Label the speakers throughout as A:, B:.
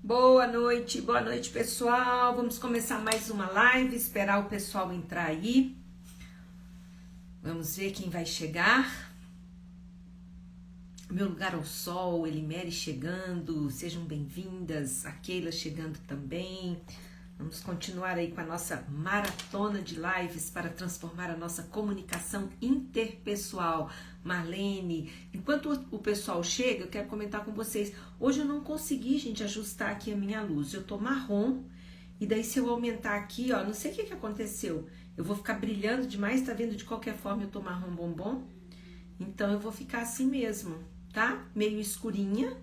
A: Boa noite pessoal, vamos começar mais uma live, esperar o pessoal entrar aí, vamos ver quem vai chegar. Meu Lugar ao Sol, Elimere chegando, sejam bem-vindas, a Keila chegando também. Vamos continuar aí com a nossa maratona de lives para transformar a nossa comunicação interpessoal. Marlene, enquanto o pessoal chega, eu quero comentar com vocês. Hoje eu não consegui, gente, ajustar aqui a minha luz. Eu tô marrom e daí se eu aumentar aqui, ó, não sei o que aconteceu. Eu vou ficar brilhando demais, tá vendo? De qualquer forma eu tô marrom bombom. Então eu vou ficar assim mesmo, tá? Meio escurinha.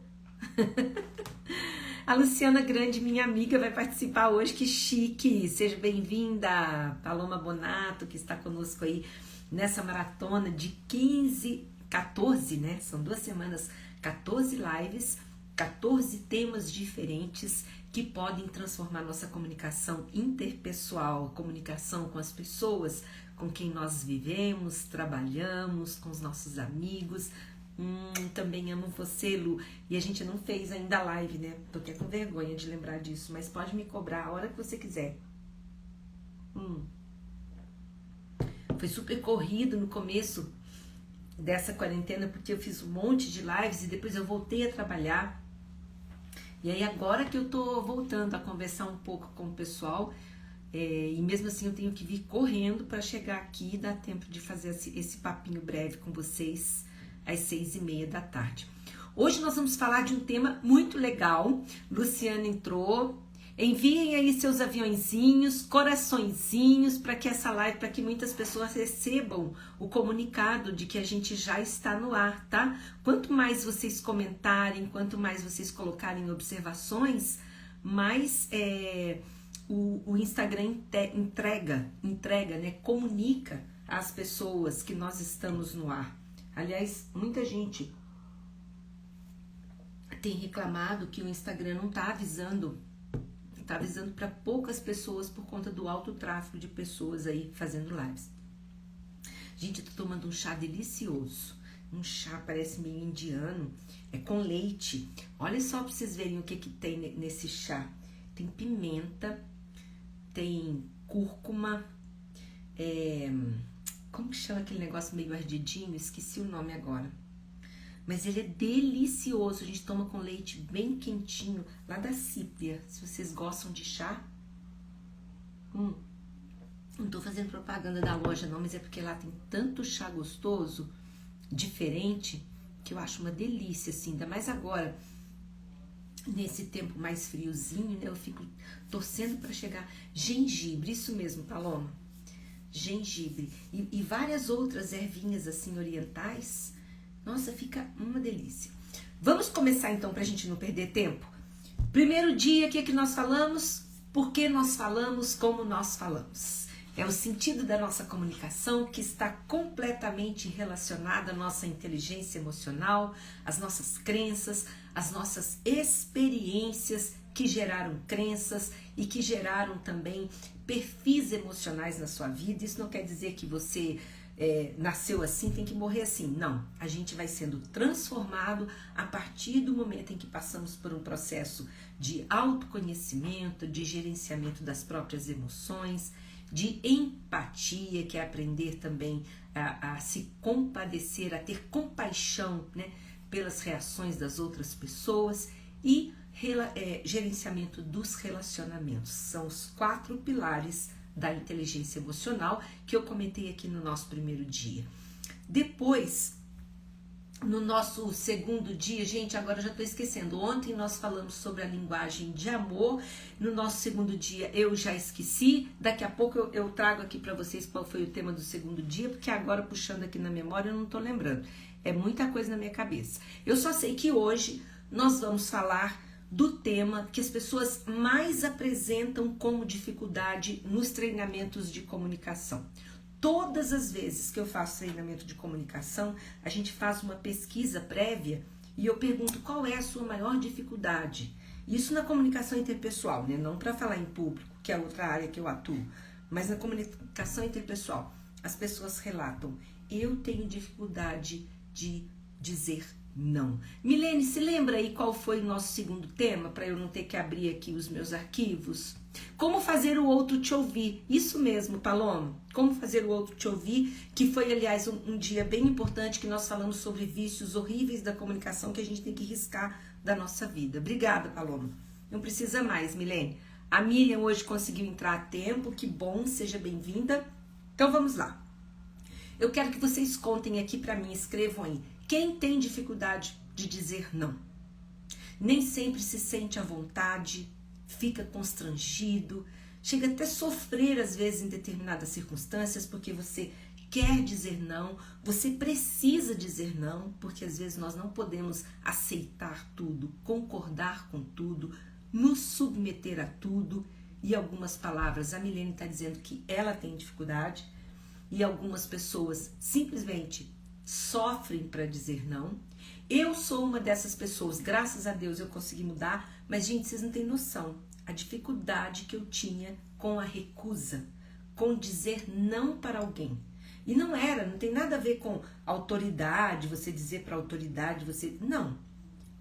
A: A Luciana Grande, minha amiga, vai participar hoje, que chique! Seja bem-vinda, Paloma Bonato, que está conosco aí nessa maratona de 14, né? São 2 semanas, 14 lives, 14 temas diferentes que podem transformar nossa comunicação interpessoal, comunicação com as pessoas com quem nós vivemos, trabalhamos, com os nossos amigos. Também amo você, Lu. E a gente não fez ainda a live, né? Tô até com vergonha de lembrar disso, mas pode me cobrar a hora que você quiser. Foi super corrido no começo dessa quarentena, porque eu fiz um monte de lives e depois eu voltei a trabalhar. E aí agora que eu tô voltando a conversar um pouco com o pessoal, e mesmo assim eu tenho que vir correndo para chegar aqui e dar tempo de fazer esse papinho breve com vocês às 6h30 da tarde. Hoje nós vamos falar de um tema muito legal. Luciana entrou. Enviem aí seus aviãozinhos, coraçõezinhos, para que essa live, para que muitas pessoas recebam o comunicado de que a gente já está no ar, tá? Quanto mais vocês comentarem, quanto mais vocês colocarem observações, mais o Instagram entrega, né? Comunica às pessoas que nós estamos no ar. Aliás, muita gente tem reclamado que o Instagram não está avisando para poucas pessoas por conta do alto tráfego de pessoas aí fazendo lives. Gente, eu tô tomando um chá delicioso, um chá parece meio indiano, é com leite. Olha só para vocês verem o que tem nesse chá. Tem pimenta, tem cúrcuma, como que chama aquele negócio meio ardidinho? Esqueci o nome agora. Mas ele é delicioso. A gente toma com leite bem quentinho, lá da Cípria. Se vocês gostam de chá. Não tô fazendo propaganda da loja não, mas é porque lá tem tanto chá gostoso, diferente, que eu acho uma delícia, assim. Ainda mais agora, nesse tempo mais friozinho, né? Eu fico torcendo para chegar. Gengibre, isso mesmo, Paloma. Gengibre e várias outras ervinhas assim orientais. Nossa, fica uma delícia. Vamos começar então pra gente não perder tempo. Primeiro dia, o que é que nós falamos? Por que nós falamos como nós falamos? É o sentido da nossa comunicação que está completamente relacionada à nossa inteligência emocional, às nossas crenças, às nossas experiências que geraram crenças e que geraram também perfis emocionais na sua vida. Isso não quer dizer que você nasceu assim, tem que morrer assim. Não, a gente vai sendo transformado a partir do momento em que passamos por um processo de autoconhecimento, de gerenciamento das próprias emoções, de empatia, que é aprender também a se compadecer, a ter compaixão, né, pelas reações das outras pessoas e gerenciamento dos relacionamentos. São os 4 pilares da inteligência emocional que eu comentei aqui no nosso primeiro dia. Depois, no nosso segundo dia, gente, agora eu já estou esquecendo. Ontem nós falamos sobre a linguagem de amor. No nosso segundo dia eu já esqueci. Daqui a pouco eu trago aqui para vocês qual foi o tema do segundo dia, porque agora puxando aqui na memória eu não estou lembrando. É muita coisa na minha cabeça. Eu só sei que hoje nós vamos falar do tema que as pessoas mais apresentam como dificuldade nos treinamentos de comunicação. Todas as vezes que eu faço treinamento de comunicação, a gente faz uma pesquisa prévia e eu pergunto qual é a sua maior dificuldade. Isso na comunicação interpessoal, né? Não para falar em público, que é outra área que eu atuo, mas na comunicação interpessoal. As pessoas relatam, eu tenho dificuldade de dizer não. Milene, se lembra aí qual foi o nosso segundo tema, para eu não ter que abrir aqui os meus arquivos? Como fazer o outro te ouvir. Isso mesmo, Paloma. Como fazer o outro te ouvir, que foi, aliás, um dia bem importante que nós falamos sobre vícios horríveis da comunicação que a gente tem que riscar da nossa vida. Obrigada, Paloma. Não precisa mais, Milene. A Miriam hoje conseguiu entrar a tempo, que bom, seja bem-vinda. Então vamos lá. Eu quero que vocês contem aqui para mim, escrevam aí. Quem tem dificuldade de dizer não? Nem sempre se sente à vontade, fica constrangido, chega até a sofrer às vezes em determinadas circunstâncias porque você quer dizer não, você precisa dizer não, porque às vezes nós não podemos aceitar tudo, concordar com tudo, nos submeter a tudo. E algumas palavras, a Milene está dizendo que ela tem dificuldade e algumas pessoas simplesmente sofrem para dizer não. Eu sou uma dessas pessoas, graças a Deus eu consegui mudar, mas gente, vocês não têm noção a dificuldade que eu tinha com a recusa, com dizer não para alguém. E não tem nada a ver com autoridade, você dizer para autoridade, não.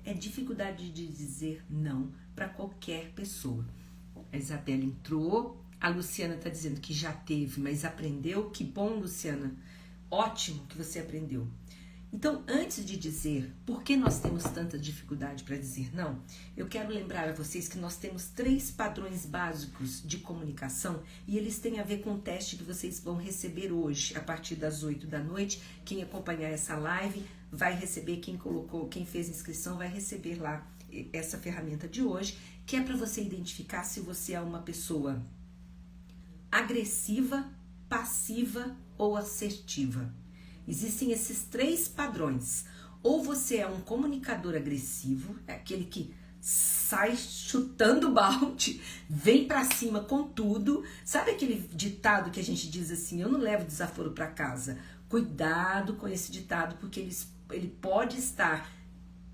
A: É dificuldade de dizer não para qualquer pessoa. A Isabela entrou, a Luciana está dizendo que já teve, mas aprendeu. Que bom, Luciana. Ótimo que você aprendeu. Então, antes de dizer por que nós temos tanta dificuldade para dizer não, eu quero lembrar a vocês que nós temos 3 padrões básicos de comunicação e eles têm a ver com o teste que vocês vão receber hoje, a partir das 8 da noite. Quem acompanhar essa live vai receber, quem fez inscrição vai receber lá essa ferramenta de hoje, que é para você identificar se você é uma pessoa agressiva, passiva ou assertiva. Existem esses 3 padrões. Ou você é um comunicador agressivo, é aquele que sai chutando balde, vem pra cima com tudo. Sabe aquele ditado que a gente diz assim, eu não levo desaforo pra casa? Cuidado com esse ditado, porque ele pode estar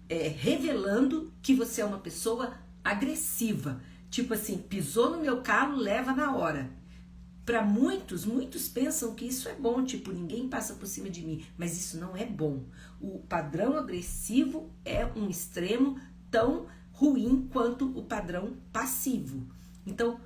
A: revelando que você é uma pessoa agressiva. Tipo assim, pisou no meu calo, leva na hora. Para muitos pensam que isso é bom, tipo, ninguém passa por cima de mim, mas isso não é bom. O padrão agressivo é um extremo tão ruim quanto o padrão passivo. Então,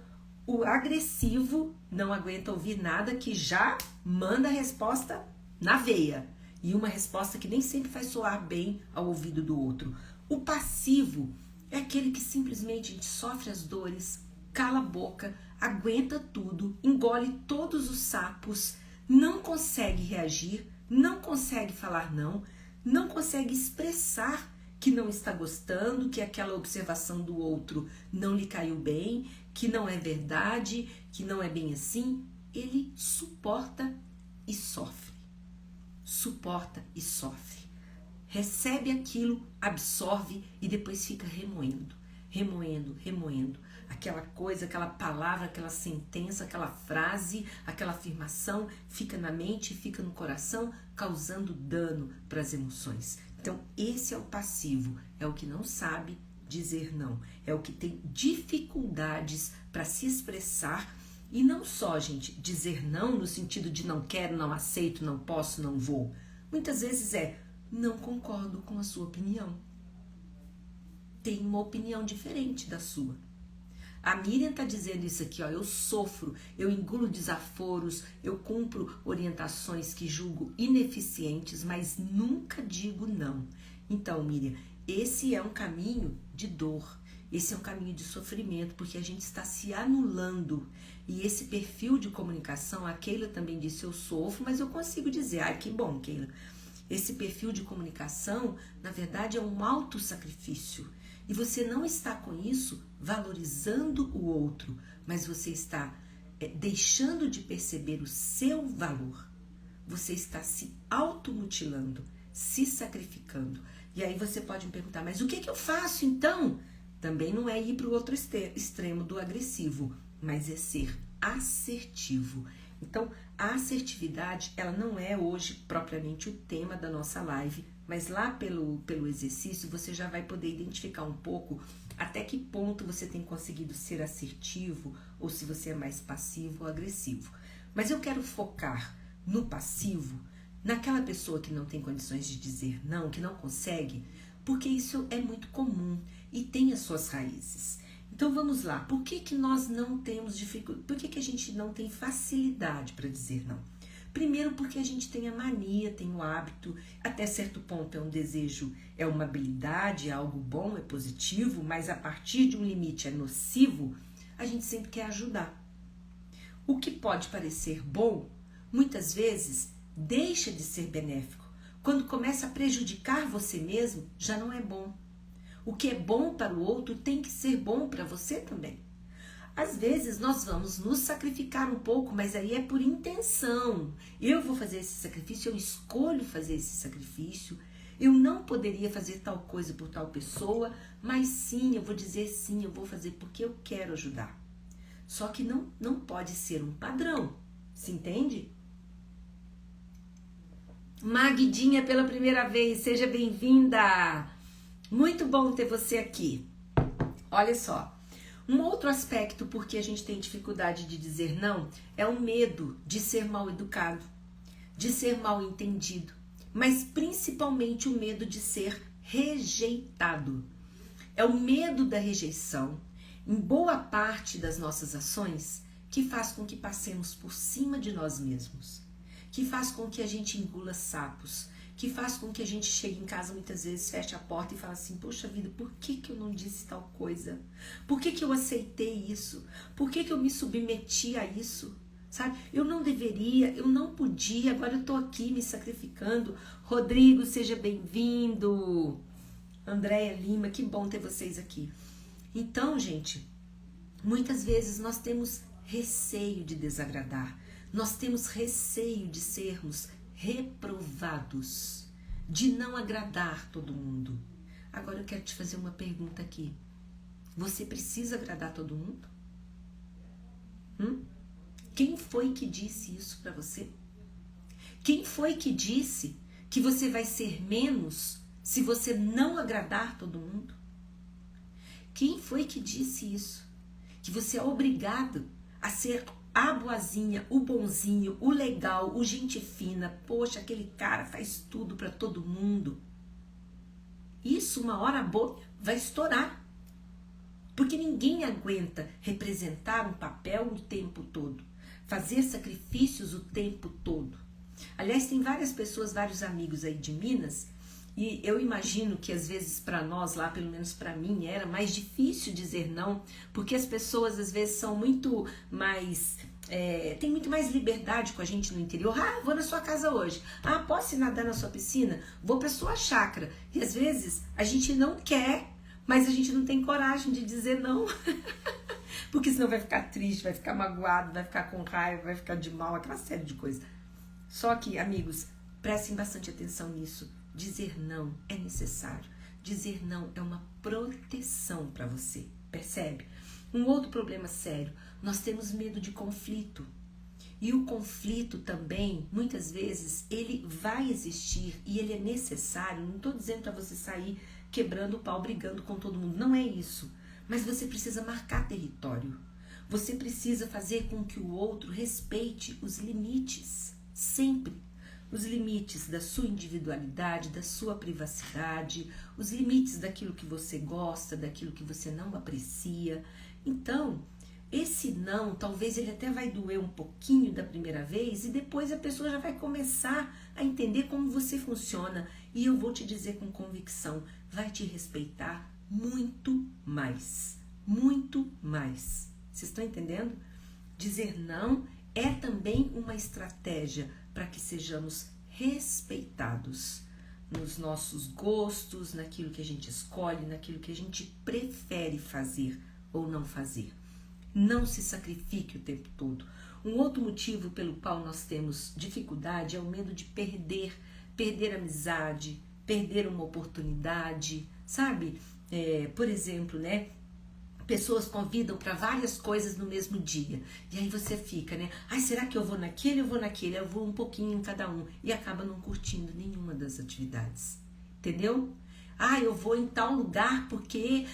A: o agressivo não aguenta ouvir nada, que já manda a resposta na veia. E uma resposta que nem sempre faz soar bem ao ouvido do outro. O passivo é aquele que simplesmente sofre as dores, cala a boca, aguenta tudo, engole todos os sapos, não consegue reagir, não consegue falar não consegue expressar que não está gostando, que aquela observação do outro não lhe caiu bem, que não é verdade, que não é bem assim. Ele suporta e sofre. Suporta e sofre. Recebe aquilo, absorve e depois fica remoendo. Aquela coisa, aquela palavra, aquela sentença, aquela frase, aquela afirmação fica na mente, fica no coração, causando dano para as emoções. Então, esse é o passivo, é o que não sabe dizer não, é o que tem dificuldades para se expressar. E não só, gente, dizer não no sentido de não quero, não aceito, não posso, não vou. Muitas vezes não concordo com a sua opinião. Tem uma opinião diferente da sua. A Miriam está dizendo isso aqui, ó, eu sofro, eu engulo desaforos, eu cumpro orientações que julgo ineficientes, mas nunca digo não. Então, Miriam, esse é um caminho de dor, esse é um caminho de sofrimento, porque a gente está se anulando. E esse perfil de comunicação, a Keila também disse, eu sofro, mas eu consigo dizer, ai, que bom, Keila. Esse perfil de comunicação, na verdade, é um autossacrifício. E você não está com isso valorizando o outro, mas você está deixando de perceber o seu valor. Você está se automutilando, se sacrificando. E aí você pode me perguntar, mas o que eu faço então? Também não é ir para o outro extremo do agressivo, mas é ser assertivo. Então, a assertividade, ela não é hoje propriamente o tema da nossa live, mas lá pelo exercício você já vai poder identificar um pouco até que ponto você tem conseguido ser assertivo ou se você é mais passivo ou agressivo. Mas eu quero focar no passivo naquela pessoa que não tem condições de dizer não, que não consegue, porque isso é muito comum e tem as suas raízes. Então vamos lá, por que nós não temos dificuldade, por que a gente não tem facilidade para dizer não? Primeiro porque a gente tem a mania, tem o hábito, até certo ponto é um desejo, é uma habilidade, é algo bom, é positivo, mas a partir de um limite é nocivo, a gente sempre quer ajudar. O que pode parecer bom, muitas vezes deixa de ser benéfico. Quando começa a prejudicar você mesmo, já não é bom. O que é bom para o outro tem que ser bom para você também. Às vezes nós vamos nos sacrificar um pouco, mas aí é por intenção. Eu vou fazer esse sacrifício, eu escolho fazer esse sacrifício. Eu não poderia fazer tal coisa por tal pessoa, mas sim, eu vou dizer sim, eu vou fazer porque eu quero ajudar. Só que não pode ser um padrão, se entende? Magdinha pela primeira vez, seja bem-vinda! Muito bom ter você aqui. Olha só, um outro aspecto porque a gente tem dificuldade de dizer não é o medo de ser mal educado, de ser mal entendido, mas principalmente o medo de ser rejeitado. É o medo da rejeição, em boa parte das nossas ações, que faz com que passemos por cima de nós mesmos, que faz com que a gente engula sapos, que faz com que a gente chegue em casa muitas vezes, feche a porta e fala assim, poxa vida, por que eu não disse tal coisa? Por que eu aceitei isso? Por que eu me submeti a isso? Sabe? Eu não deveria, eu não podia, agora eu tô aqui me sacrificando. Rodrigo, seja bem-vindo. Andréia Lima, que bom ter vocês aqui. Então, gente, muitas vezes nós temos receio de desagradar, nós temos receio de sermos reprovados, de não agradar todo mundo. Agora eu quero te fazer uma pergunta aqui. Você precisa agradar todo mundo? Quem foi que disse isso para você? Quem foi que disse que você vai ser menos se você não agradar todo mundo? Quem foi que disse isso? Que você é obrigado a ser a boazinha, o bonzinho, o legal, o gente fina. Poxa, aquele cara faz tudo para todo mundo. Isso, uma hora a boca vai estourar. Porque ninguém aguenta representar um papel o tempo todo. Fazer sacrifícios o tempo todo. Aliás, tem várias pessoas, vários amigos aí de Minas, e eu imagino que às vezes para nós lá, pelo menos para mim, era mais difícil dizer não, porque as pessoas às vezes são muito mais, tem muito mais liberdade com a gente no interior. Ah, vou na sua casa hoje. Ah, posso ir nadar na sua piscina? Vou para sua chácara. E às vezes a gente não quer, mas a gente não tem coragem de dizer não. Porque senão vai ficar triste, vai ficar magoado, vai ficar com raiva, vai ficar de mal, aquela série de coisas. Só que, amigos, prestem bastante atenção nisso. Dizer não é necessário. Dizer não é uma proteção para você, percebe? Um outro problema sério, nós temos medo de conflito. E o conflito também, muitas vezes, ele vai existir e ele é necessário. Não estou dizendo para você sair quebrando o pau, brigando com todo mundo. Não é isso. Mas você precisa marcar território. Você precisa fazer com que o outro respeite os limites. Sempre. Os limites da sua individualidade, da sua privacidade, os limites daquilo que você gosta, daquilo que você não aprecia. Então, esse não, talvez ele até vai doer um pouquinho da primeira vez e depois a pessoa já vai começar a entender como você funciona. E eu vou te dizer com convicção, vai te respeitar muito mais. Muito mais. Vocês estão entendendo? Dizer não é também uma estratégia para que sejamos respeitados nos nossos gostos, naquilo que a gente escolhe, naquilo que a gente prefere fazer ou não fazer. Não se sacrifique o tempo todo. Um outro motivo pelo qual nós temos dificuldade é o medo de perder amizade, perder uma oportunidade, sabe? Por exemplo, né? Pessoas convidam para várias coisas no mesmo dia. E aí você fica, né? Ai, será que eu vou naquele ou vou naquele? Eu vou um pouquinho em cada um. E acaba não curtindo nenhuma das atividades. Entendeu? Ah, eu vou em tal lugar porque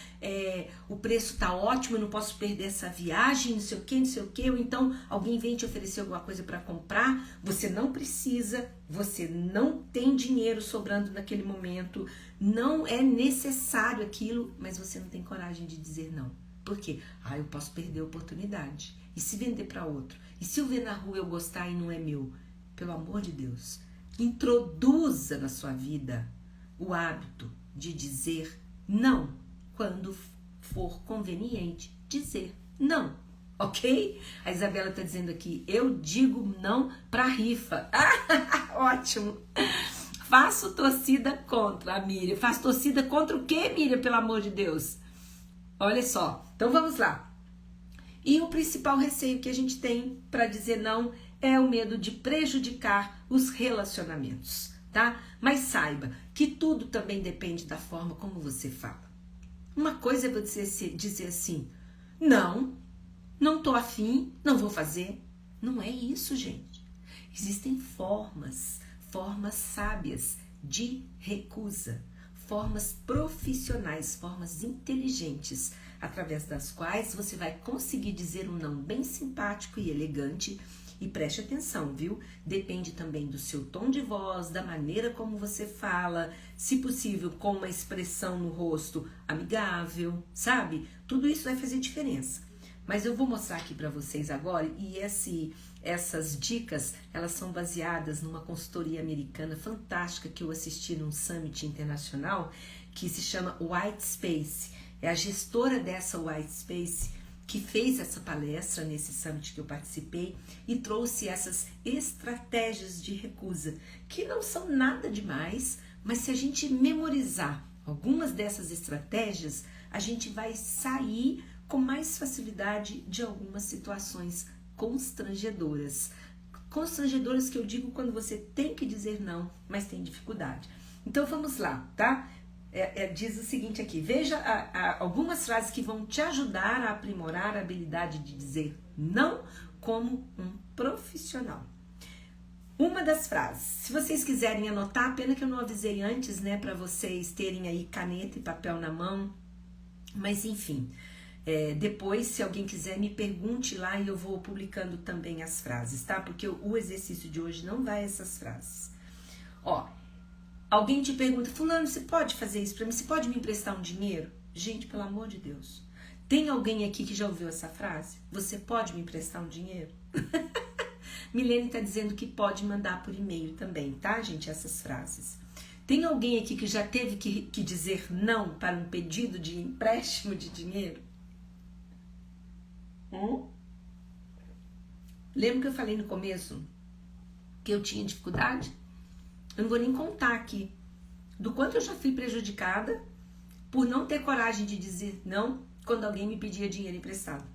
A: o preço tá ótimo, eu não posso perder essa viagem, não sei o que, não sei o que. Ou então alguém vem te oferecer alguma coisa para comprar, você não precisa, você não tem dinheiro sobrando naquele momento, não é necessário aquilo, mas você não tem coragem de dizer não. Por quê? Ah, eu posso perder a oportunidade. E se vender para outro? E se eu ver na rua eu gostar e não é meu? Pelo amor de Deus, introduza na sua vida o hábito de dizer não quando for conveniente dizer não, ok? A Isabela está dizendo aqui, eu digo não para rifa. Ótimo! Faço torcida contra a Miriam. Faço torcida contra o quê, Miriam, pelo amor de Deus? Olha só, então vamos lá. E o principal receio que a gente tem para dizer não é o medo de prejudicar os relacionamentos, tá? Mas saiba que tudo também depende da forma como você fala. Uma coisa é você dizer assim, não tô afim, não vou fazer. Não é isso, gente. Existem formas sábias de recusa, formas profissionais, formas inteligentes, através das quais você vai conseguir dizer um não bem simpático e elegante. E preste atenção, viu? Depende também do seu tom de voz, da maneira como você fala, se possível com uma expressão no rosto amigável, sabe? Tudo isso vai fazer diferença. Mas eu vou mostrar aqui para vocês agora, e essas dicas, elas são baseadas numa consultoria americana fantástica que eu assisti num summit internacional, que se chama White Space. É a gestora dessa White Space que fez essa palestra nesse summit que eu participei e trouxe essas estratégias de recusa, que não são nada demais, mas se a gente memorizar algumas dessas estratégias, a gente vai sair com mais facilidade de algumas situações constrangedoras. Constrangedoras que eu digo quando você tem que dizer não, mas tem dificuldade. Então vamos lá, tá? Diz o seguinte aqui, veja algumas frases que vão te ajudar a aprimorar a habilidade de dizer não como um profissional. Uma das frases, se vocês quiserem anotar, pena que eu não avisei antes, né, para vocês terem aí caneta e papel na mão, mas enfim, depois, se alguém quiser, me pergunte lá e eu vou publicando também as frases, tá? Porque o exercício de hoje não vai essas frases. Ó, alguém te pergunta, fulano, você pode fazer isso pra mim? Você pode me emprestar um dinheiro? Gente, pelo amor de Deus. Tem alguém aqui que já ouviu essa frase? Você pode me emprestar um dinheiro? Milene tá dizendo que pode mandar por e-mail também, tá, gente? Essas frases. Tem alguém aqui que já teve que dizer não para um pedido de empréstimo de dinheiro? Lembra que eu falei no começo que eu tinha dificuldade? Eu não vou nem contar aqui do quanto eu já fui prejudicada por não ter coragem de dizer não quando alguém me pedia dinheiro emprestado.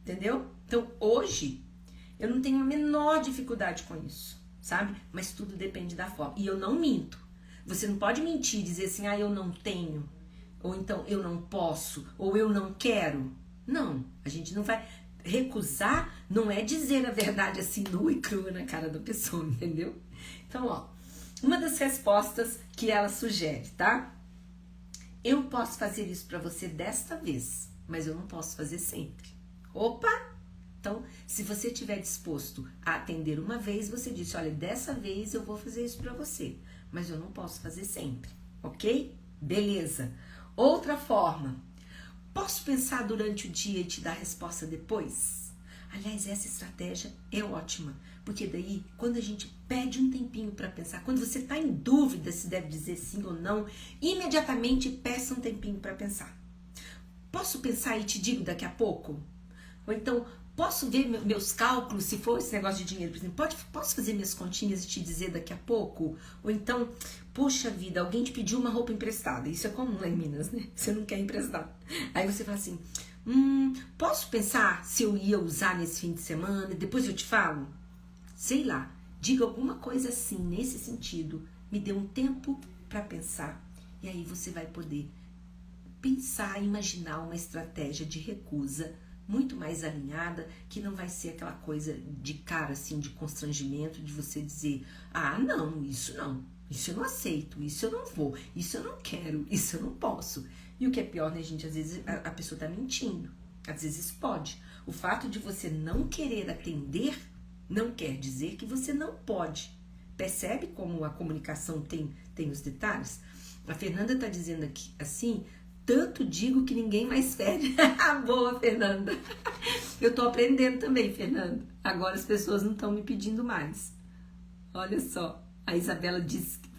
A: Entendeu? Então hoje eu não tenho a menor dificuldade com isso, sabe? Mas tudo depende da forma. E eu não minto. Você não pode mentir e dizer assim, eu não tenho, ou então eu não posso, ou eu não quero. Não, a gente não vai recusar, não é dizer a verdade assim nua e crua na cara da pessoa, entendeu? Então, ó, uma das respostas que ela sugere, tá? Eu posso fazer isso pra você desta vez, mas eu não posso fazer sempre. Opa! Então, se você estiver disposto a atender uma vez, você diz, olha, dessa vez eu vou fazer isso pra você, mas eu não posso fazer sempre, ok? Beleza. Outra forma, posso pensar durante o dia e te dar a resposta depois? Aliás, essa estratégia é ótima, porque daí, quando a gente pede um tempinho para pensar, quando você está em dúvida se deve dizer sim ou não, imediatamente peça um tempinho para pensar. Posso pensar e te digo daqui a pouco? Ou então, posso ver meus cálculos, se for esse negócio de dinheiro, por exemplo, posso fazer minhas continhas e te dizer daqui a pouco? Ou então, poxa vida, alguém te pediu uma roupa emprestada, isso é comum lá em Minas, né? Você não quer emprestar. Aí você fala assim, posso pensar se eu ia usar nesse fim de semana e depois eu te falo? Sei lá, diga alguma coisa assim, nesse sentido, me dê um tempo para pensar. E aí você vai poder pensar, imaginar uma estratégia de recusa muito mais alinhada, que não vai ser aquela coisa de cara assim, de constrangimento, de você dizer, não, isso não. Isso eu não aceito, isso eu não vou, isso eu não quero, isso eu não posso. E o que é pior, né, gente? Às vezes a pessoa tá mentindo. Às vezes pode. O fato de você não querer atender não quer dizer que você não pode. Percebe como a comunicação tem os detalhes? A Fernanda tá dizendo aqui assim, tanto digo que ninguém mais fere. Boa, Fernanda. Eu tô aprendendo também, Fernanda. Agora as pessoas não estão me pedindo mais. Olha só, a Isabela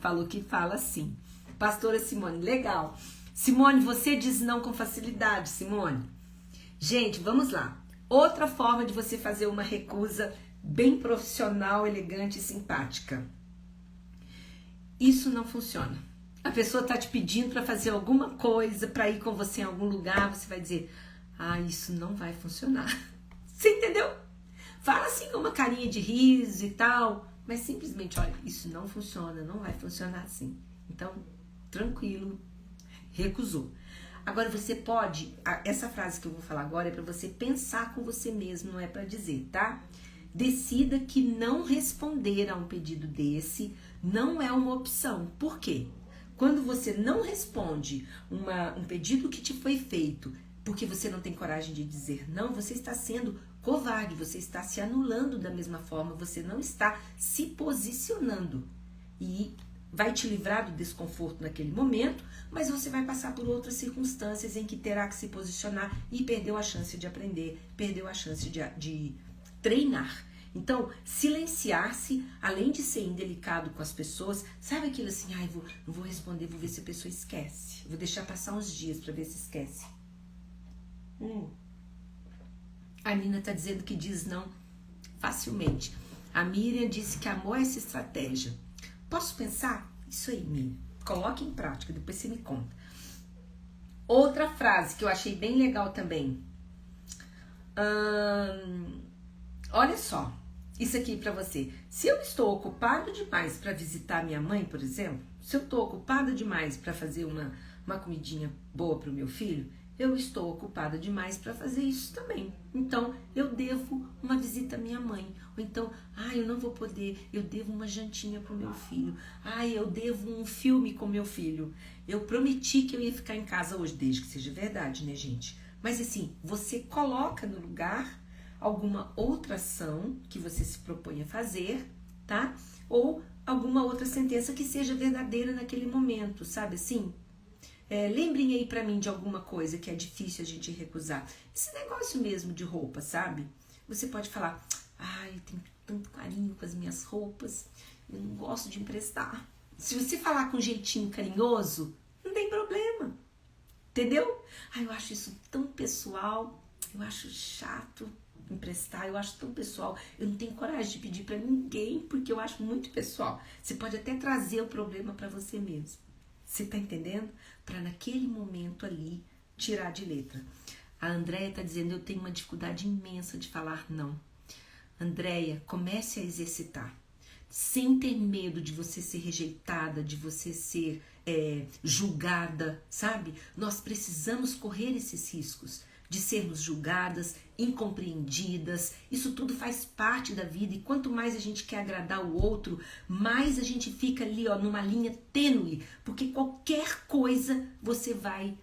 A: falou que fala assim. Pastora Simone, legal. Simone, você diz não com facilidade, Simone. Gente, vamos lá. Outra forma de você fazer uma recusa bem profissional, elegante e simpática. Isso não funciona. A pessoa tá te pedindo para fazer alguma coisa, para ir com você em algum lugar, você vai dizer, isso não vai funcionar. Você entendeu? Fala assim com uma carinha de riso e tal, mas simplesmente, olha, isso não funciona, não vai funcionar assim. Então, tranquilo, recusou. Agora você pode, essa frase que eu vou falar agora é para você pensar com você mesmo, não é para dizer, tá? Decida que não responder a um pedido desse não é uma opção. Por quê? Quando você não responde um pedido que te foi feito porque você não tem coragem de dizer não, você está sendo covarde, você está se anulando da mesma forma, você não está se posicionando. E vai te livrar do desconforto naquele momento, mas você vai passar por outras circunstâncias em que terá que se posicionar e perdeu a chance de aprender, perdeu a chance de treinar. Então, silenciar-se, além de ser indelicado com as pessoas, sabe aquilo assim, não vou responder, vou ver se a pessoa esquece. Vou deixar passar uns dias para ver se esquece. A Nina tá dizendo que diz não facilmente. A Miriam disse que amor é essa estratégia. Posso pensar? Isso aí, Miriam. Coloque em prática, depois você me conta. Outra frase que eu achei bem legal também. Olha só, isso aqui pra você. Se eu estou ocupado demais para visitar minha mãe, por exemplo, se eu estou ocupada demais para fazer uma comidinha boa pro meu filho, eu estou ocupada demais para fazer isso também. Então, eu devo uma visita à minha mãe. Ou então, eu não vou poder, eu devo uma jantinha pro meu filho. Eu devo um filme com meu filho. Eu prometi que eu ia ficar em casa hoje, desde que seja verdade, né, gente? Mas assim, você coloca no lugar alguma outra ação que você se propõe a fazer, tá? Ou alguma outra sentença que seja verdadeira naquele momento, sabe assim? Lembrem aí pra mim de alguma coisa que é difícil a gente recusar. Esse negócio mesmo de roupa, sabe? Você pode falar, eu tenho tanto carinho com as minhas roupas, eu não gosto de emprestar. Se você falar com um jeitinho carinhoso, não tem problema, entendeu? Eu acho isso tão pessoal, eu acho chato emprestar, eu acho tão pessoal, eu não tenho coragem de pedir pra ninguém, porque eu acho muito pessoal. Você pode até trazer o problema pra você mesmo. Você tá entendendo? Para naquele momento ali tirar de letra. A Andréia tá dizendo, eu tenho uma dificuldade imensa de falar não. Andréia, comece a exercitar. Sem ter medo de você ser rejeitada, de você ser julgada, sabe? Nós precisamos correr esses riscos de sermos julgadas, incompreendidas. Isso tudo faz parte da vida e quanto mais a gente quer agradar o outro, mais a gente fica ali numa linha tênue, porque qualquer coisa você vai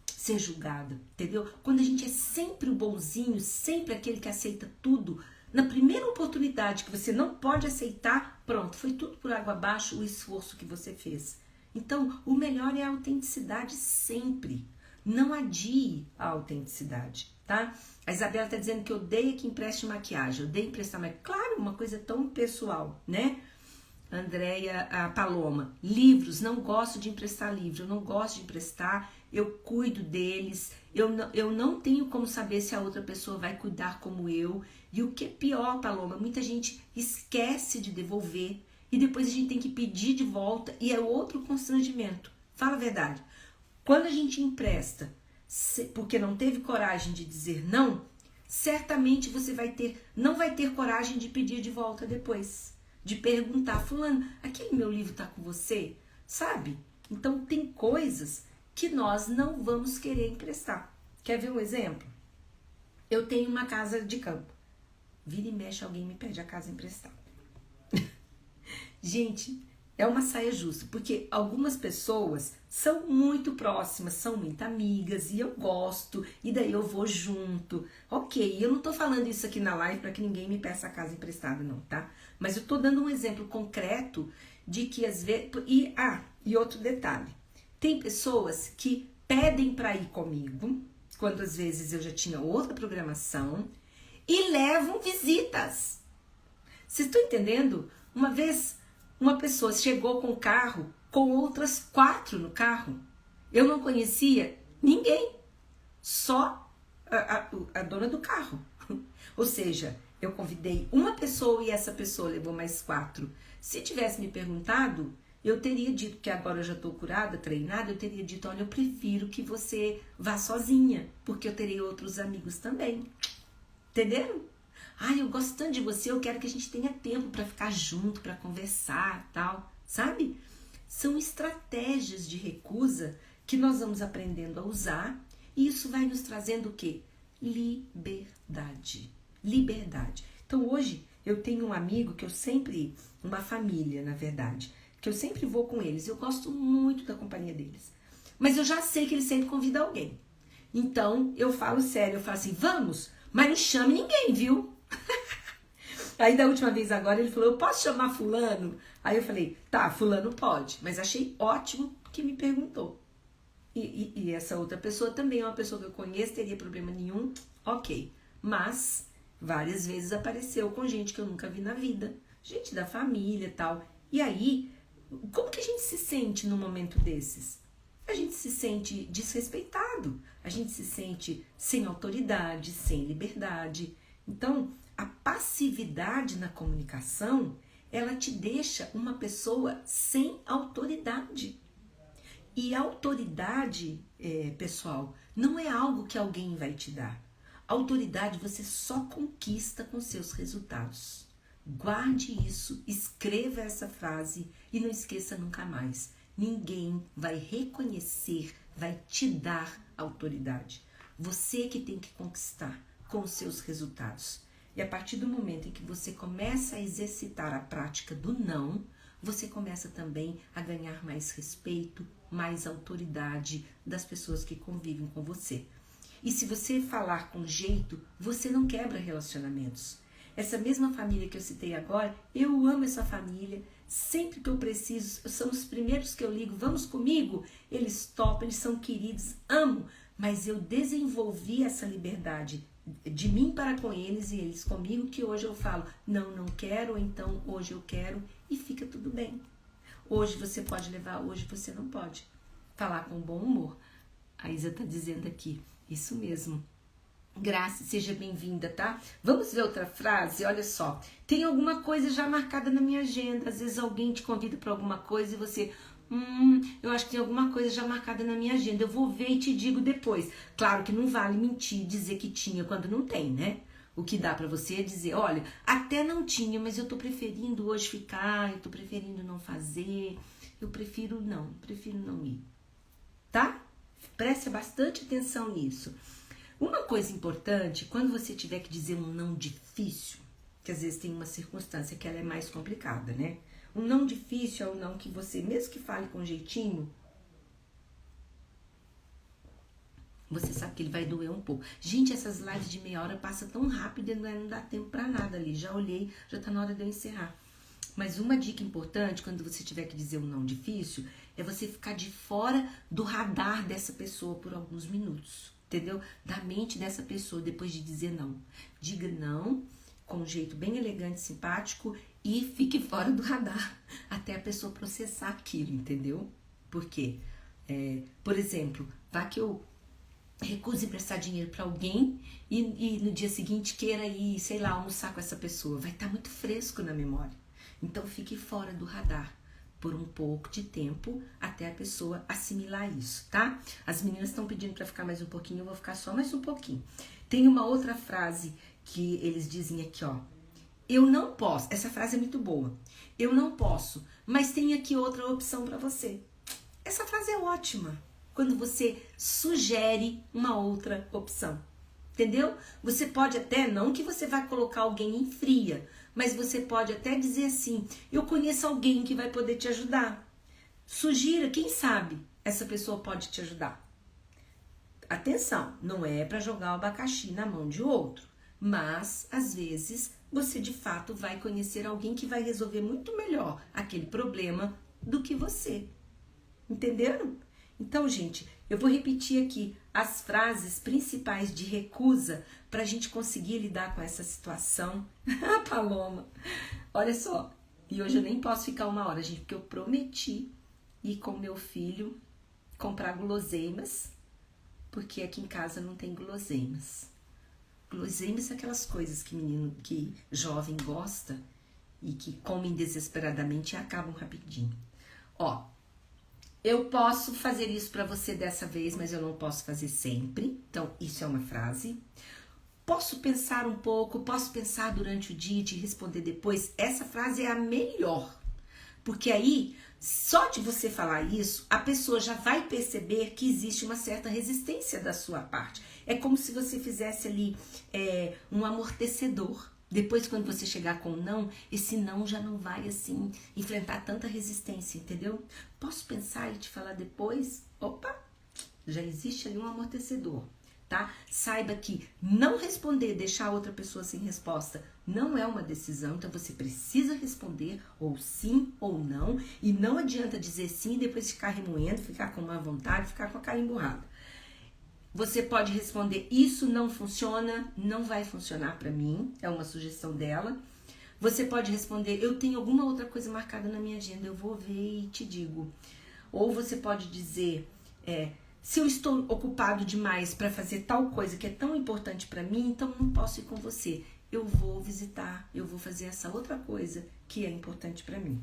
A: ser julgada, entendeu? Quando a gente é sempre o bonzinho, sempre aquele que aceita tudo, na primeira oportunidade que você não pode aceitar, pronto, foi tudo por água abaixo o esforço que você fez. Então, o melhor é a autenticidade sempre. Não adie a autenticidade, tá? A Isabela tá dizendo que odeia que empreste maquiagem. Odeia emprestar maquiagem. Claro, uma coisa tão pessoal, né? Andréia, a Paloma. Livros, não gosto de emprestar livros. Eu não gosto de emprestar. Eu cuido deles. Eu não tenho como saber se a outra pessoa vai cuidar como eu. E o que é pior, Paloma, muita gente esquece de devolver. E depois a gente tem que pedir de volta. E é outro constrangimento. Fala a verdade. Quando a gente empresta porque não teve coragem de dizer não, certamente você não vai ter coragem de pedir de volta depois. De perguntar, fulano, aquele meu livro tá com você? Sabe? Então tem coisas que nós não vamos querer emprestar. Quer ver um exemplo? Eu tenho uma casa de campo. Vira e mexe, alguém me pede a casa emprestada. Gente, é uma saia justa, porque algumas pessoas são muito próximas, são muito amigas e eu gosto, e daí eu vou junto. Ok, eu não tô falando isso aqui na live para que ninguém me peça a casa emprestada não, tá? Mas eu tô dando um exemplo concreto de que às vezes... E outro detalhe, tem pessoas que pedem para ir comigo, quando às vezes eu já tinha outra programação, e levam visitas. Vocês estão entendendo? Uma vez uma pessoa chegou com o carro, com outras 4 no carro. Eu não conhecia ninguém, só a dona do carro. Ou seja, eu convidei uma pessoa e essa pessoa levou mais 4. Se tivesse me perguntado, eu teria dito, que agora eu já estou curada, treinada, eu teria dito, olha, eu prefiro que você vá sozinha, porque eu terei outros amigos também. Entenderam? Ai, eu gosto tanto de você, eu quero que a gente tenha tempo para ficar junto, para conversar, tal, sabe? São estratégias de recusa que nós vamos aprendendo a usar e isso vai nos trazendo o quê? Liberdade. Liberdade. Então hoje eu tenho um amigo que eu sempre, uma família na verdade, que eu sempre vou com eles, eu gosto muito da companhia deles, mas eu já sei que ele sempre convida alguém. Então eu falo sério, eu falo assim, vamos, mas não chame ninguém, viu? Aí da última vez agora ele falou, eu posso chamar fulano? Aí eu falei, tá, fulano pode, mas achei ótimo que me perguntou. E essa outra pessoa também é uma pessoa que eu conheço, teria problema nenhum, ok. Mas várias vezes apareceu com gente que eu nunca vi na vida, gente da família e tal. E aí, como que a gente se sente num momento desses? A gente se sente desrespeitado, a gente se sente sem autoridade, sem liberdade. Então, a passividade na comunicação, ela te deixa uma pessoa sem autoridade. E autoridade, pessoal, não é algo que alguém vai te dar. Autoridade você só conquista com seus resultados. Guarde isso, escreva essa frase e não esqueça nunca mais. Ninguém vai reconhecer, vai te dar autoridade. Você que tem que conquistar com os seus resultados. E a partir do momento em que você começa a exercitar a prática do não, você começa também a ganhar mais respeito, mais autoridade das pessoas que convivem com você. E se você falar com jeito, você não quebra relacionamentos. Essa mesma família que eu citei agora, eu amo essa família. Sempre que eu preciso, são os primeiros que eu ligo, vamos comigo? Eles topam, eles são queridos, amo. Mas eu desenvolvi essa liberdade de mim para com eles e eles comigo, que hoje eu falo, não quero, ou então hoje eu quero, e fica tudo bem. Hoje você pode levar, hoje você não pode. Falar com bom humor. A Isa está dizendo aqui, isso mesmo. Graça, seja bem-vinda, tá? Vamos ver outra frase, olha só. Tem alguma coisa já marcada na minha agenda. Às vezes alguém te convida para alguma coisa e você... eu acho que tem alguma coisa já marcada na minha agenda. Eu vou ver e te digo depois. Claro que não vale mentir, dizer que tinha quando não tem, né? O que dá pra você é dizer, olha, até não tinha, mas eu tô preferindo hoje ficar, eu tô preferindo não fazer, eu prefiro não ir. Tá? Preste bastante atenção nisso. Uma coisa importante, quando você tiver que dizer um não difícil, que às vezes tem uma circunstância que ela é mais complicada, né? Um não difícil é um não que você, mesmo que fale com jeitinho, você sabe que ele vai doer um pouco. Gente, essas lives de meia hora passam tão rápido e não dá tempo pra nada ali. Já olhei, já tá na hora de eu encerrar. Mas uma dica importante, quando você tiver que dizer um não difícil, é você ficar de fora do radar dessa pessoa por alguns minutos. Entendeu? Da mente dessa pessoa, depois de dizer não. Diga não com um jeito bem elegante, simpático e fique fora do radar até a pessoa processar aquilo, entendeu? Por quê? Por exemplo, vá que eu recuse emprestar dinheiro para alguém e no dia seguinte queira ir, sei lá, almoçar com essa pessoa. Vai estar muito fresco na memória. Então fique fora do radar por um pouco de tempo até a pessoa assimilar isso, tá? As meninas estão pedindo para ficar mais um pouquinho, eu vou ficar só mais um pouquinho. Tem uma outra frase que eles dizem aqui, ó. Eu não posso, essa frase é muito boa. Eu não posso, mas tem aqui outra opção para você. Essa frase é ótima. Quando você sugere uma outra opção, entendeu? Você pode até, não que você vai colocar alguém em fria, Mas você pode até dizer assim: eu conheço alguém que vai poder te ajudar. Sugira, quem sabe essa pessoa pode te ajudar. Atenção, não é para jogar o abacaxi na mão de outro, mas às vezes você de fato vai conhecer alguém que vai resolver muito melhor aquele problema do que você. Entenderam? Então, gente, eu vou repetir aqui as frases principais de recusa para a gente conseguir lidar com essa situação. Paloma, olha só, e hoje eu nem posso ficar 1 hora, gente, porque eu prometi ir com meu filho comprar guloseimas, porque aqui em casa não tem guloseimas. Guloseimas são aquelas coisas que jovem gosta e que comem desesperadamente e acabam rapidinho. Ó, eu posso fazer isso para você dessa vez, mas eu não posso fazer sempre. Então, isso é uma frase. Posso pensar um pouco, posso pensar durante o dia e te responder depois. Essa frase é a melhor. Porque aí, só de você falar isso, a pessoa já vai perceber que existe uma certa resistência da sua parte. É como se você fizesse ali um amortecedor. Depois, quando você chegar com um não, esse não já não vai, assim, enfrentar tanta resistência, entendeu? Posso pensar e te falar depois? Opa, já existe ali um amortecedor, tá? Saiba que não responder, deixar a outra pessoa sem resposta, não é uma decisão. Então, você precisa responder ou sim ou não. E não adianta dizer sim e depois ficar remoendo, ficar com má vontade, ficar com a cara emburrada. Você pode responder: isso não funciona, não vai funcionar para mim, é uma sugestão dela. Você pode responder: eu tenho alguma outra coisa marcada na minha agenda, eu vou ver e te digo. Ou você pode dizer: se eu estou ocupado demais para fazer tal coisa que é tão importante para mim, então não posso ir com você. Eu vou visitar, eu vou fazer essa outra coisa que é importante para mim.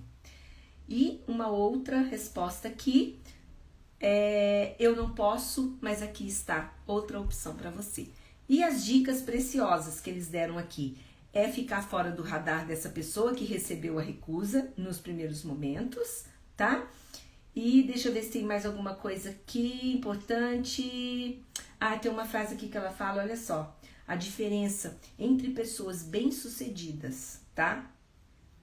A: E uma outra resposta aqui: eu não posso, mas aqui está outra opção para você. E as dicas preciosas que eles deram aqui é ficar fora do radar dessa pessoa que recebeu a recusa nos primeiros momentos, tá? E deixa eu ver se tem mais alguma coisa aqui importante. Tem uma frase aqui que ela fala, olha só: a diferença entre pessoas bem-sucedidas, tá?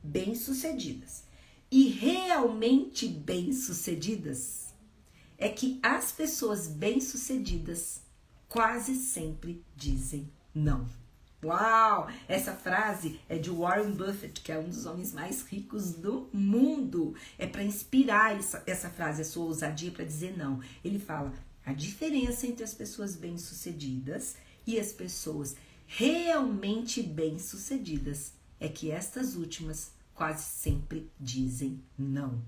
A: Bem-sucedidas e realmente bem-sucedidas é que as pessoas bem-sucedidas quase sempre dizem não. Uau! Essa frase é de Warren Buffett, que é um dos homens mais ricos do mundo. É para inspirar essa frase, a sua ousadia para dizer não. Ele fala: a diferença entre as pessoas bem-sucedidas e as pessoas realmente bem-sucedidas é que estas últimas quase sempre dizem não.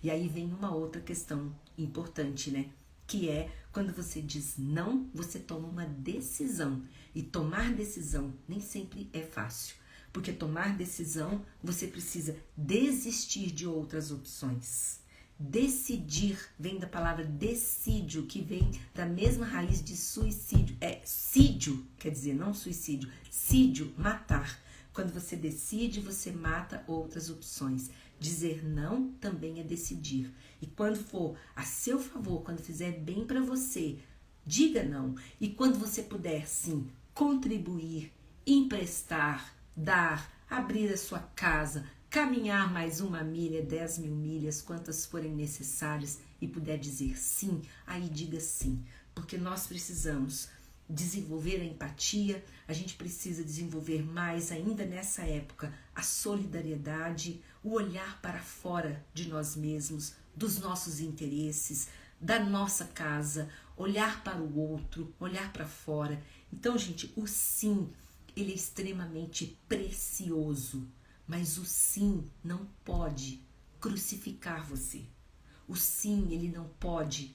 A: E aí vem uma outra questão importante, né? Que é, quando você diz não, você toma uma decisão. E tomar decisão nem sempre é fácil. Porque tomar decisão, você precisa desistir de outras opções. Decidir vem da palavra decídio, que vem da mesma raiz de suicídio. Sídio, quer dizer, não suicídio, sídio, matar. Quando você decide, você mata outras opções. Dizer não também é decidir. E quando for a seu favor, quando fizer bem para você, diga não. E quando você puder, sim, contribuir, emprestar, dar, abrir a sua casa, caminhar mais 1 milha, 10 mil milhas, quantas forem necessárias, e puder dizer sim, aí diga sim. Porque nós precisamos desenvolver a empatia, a gente precisa desenvolver mais ainda nessa época a solidariedade, o olhar para fora de nós mesmos, dos nossos interesses, da nossa casa, olhar para o outro, olhar para fora. Então, gente, o sim, ele é extremamente precioso, mas o sim não pode crucificar você. O sim, ele não pode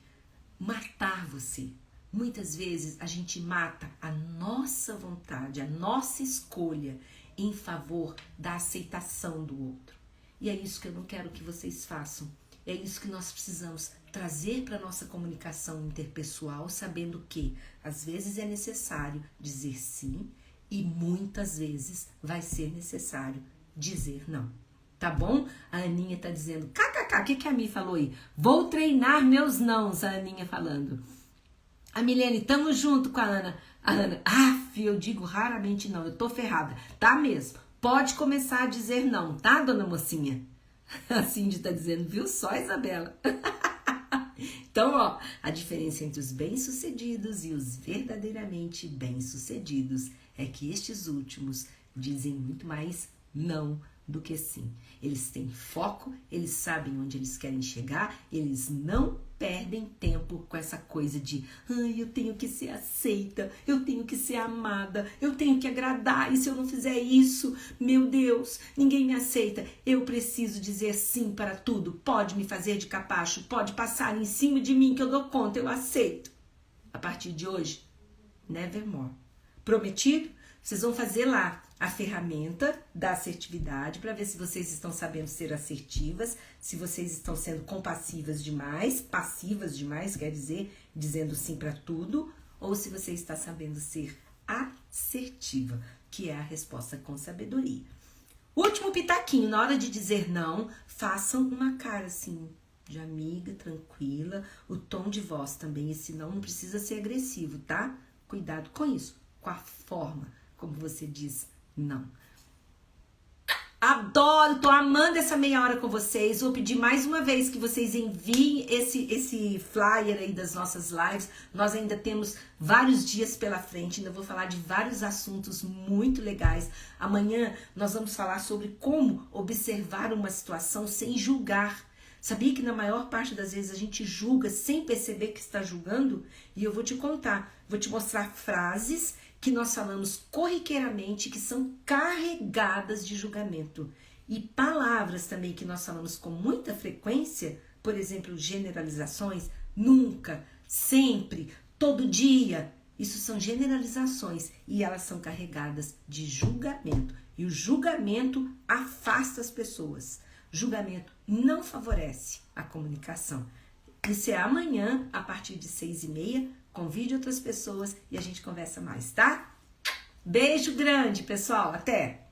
A: matar você. Muitas vezes a gente mata a nossa vontade, a nossa escolha em favor da aceitação do outro. E é isso que eu não quero que vocês façam. É isso que nós precisamos trazer para a nossa comunicação interpessoal, sabendo que às vezes é necessário dizer sim e muitas vezes vai ser necessário dizer não. Tá bom? A Aninha tá dizendo, kkk, o que a Mi falou aí? Vou treinar meus nãos, a Aninha falando. A Milene, tamo junto com a Ana. A Ana, eu digo raramente não, eu tô ferrada. Tá mesmo. Pode começar a dizer não, tá, dona mocinha? A Cindy tá dizendo, viu só, Isabela? Então, ó, a diferença entre os bem-sucedidos e os verdadeiramente bem-sucedidos é que estes últimos dizem muito mais não do que sim. Eles têm foco, eles sabem onde eles querem chegar, eles não perdem tempo com essa coisa de eu tenho que ser aceita, eu tenho que ser amada, eu tenho que agradar, e se eu não fizer isso, meu Deus, ninguém me aceita. Eu preciso dizer sim para tudo, pode me fazer de capacho, pode passar em cima de mim que eu dou conta, eu aceito. A partir de hoje, nevermore. Prometido? Vocês vão fazer lá a ferramenta da assertividade para ver se vocês estão sabendo ser assertivas, se vocês estão sendo compassivas demais, passivas demais, quer dizer, dizendo sim para tudo, ou se você está sabendo ser assertiva, que é a resposta com sabedoria. Último pitaquinho, na hora de dizer não, façam uma cara assim, de amiga, tranquila, o tom de voz também, esse não precisa ser agressivo, tá? Cuidado com isso, com a forma como você diz não. Adoro, tô amando essa meia hora com vocês. Vou pedir mais uma vez que vocês enviem esse flyer aí das nossas lives. Nós ainda temos vários dias pela frente, ainda vou falar de vários assuntos muito legais. Amanhã nós vamos falar sobre como observar uma situação sem julgar. Sabia que na maior parte das vezes a gente julga sem perceber que está julgando? E eu vou te contar, vou te mostrar frases que nós falamos corriqueiramente que são carregadas de julgamento. E palavras também que nós falamos com muita frequência, por exemplo, generalizações, nunca, sempre, todo dia. Isso são generalizações e elas são carregadas de julgamento. E o julgamento afasta as pessoas. Julgamento não favorece a comunicação. Isso é amanhã, a partir de 6h30. Convide outras pessoas e a gente conversa mais, tá? Beijo grande, pessoal. Até!